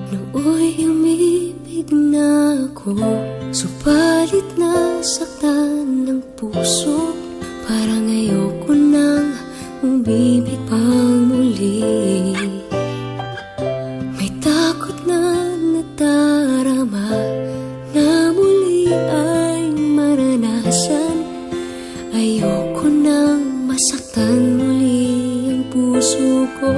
Nooy umibig na ako, subalit nasaktan ng puso. Parang ayoko nang umibig pang muli. May takot na nadarama na muli ay maranasan. Ayoko nang masaktan muli ang puso ko.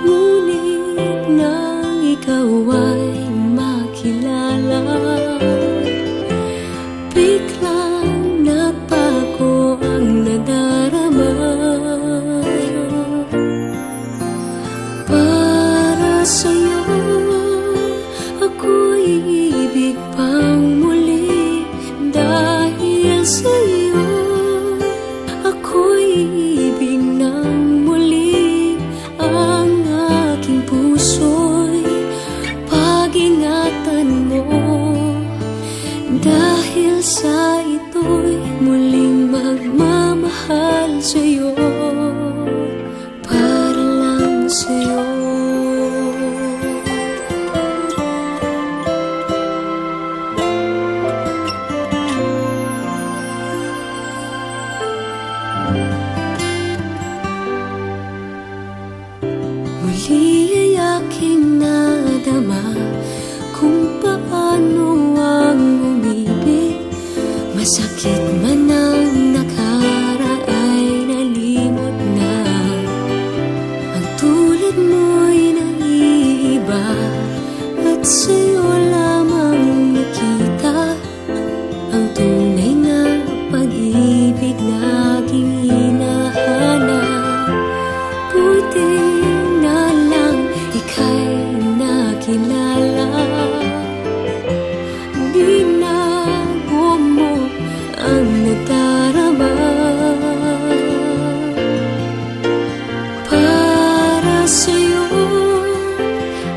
Ngunit nang ikaw ay makilala, biglang nagbago ang nadarama. Para sa'yo ako'y ibig pang muli. Dahil sa'yo ako'y ibig ng muli. Ang aking puso'y pag-ingatan mo. Dahil sa ito'y muling magmamahal sa'yo, para lang sa'yo. Muli ay aking nadama kung paano ang umibig. Masakit man ang nakaraan nalimot na. Ang tulad mo'y naiiba at sa'yo lamang nakita ang tunay na pag-ibig na aking hinahanap. Buti na lang ika'y nakilala. Binago mo ang nadarama. Para sa'yo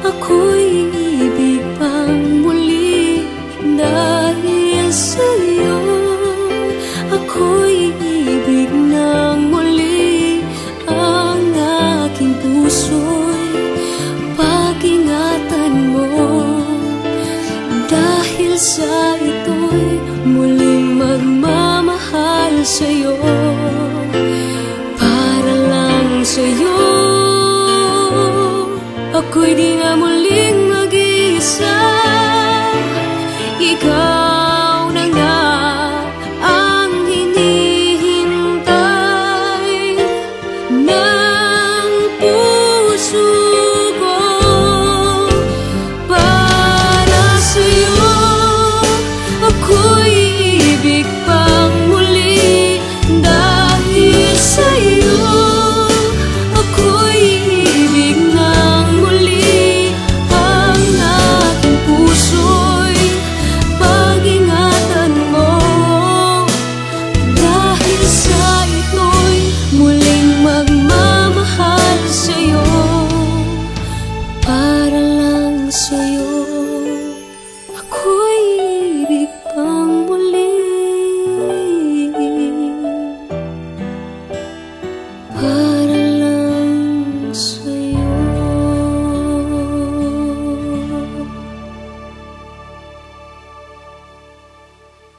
ako'y ibig pang muli. Dahil sa'yo ako'y ibig ng muli. Ang aking puso'y pag-ingatan mo. Dahil sa ito'y muling magmamahal sa'yo, para lang sa'yo. Ako'y di na muling mag-iisa. Ikaw na nga ang hinihintay ng puso ko. Para sa'yo ako'y ibig pang muli. Dahil sa'yo ako'y ibig ng muli. Ang aking puso'y pag-ingatan mo. Dahil sa ito'y muling magmamahal sa'yo, para lang sa'yo. Ako'y ibig pang muli.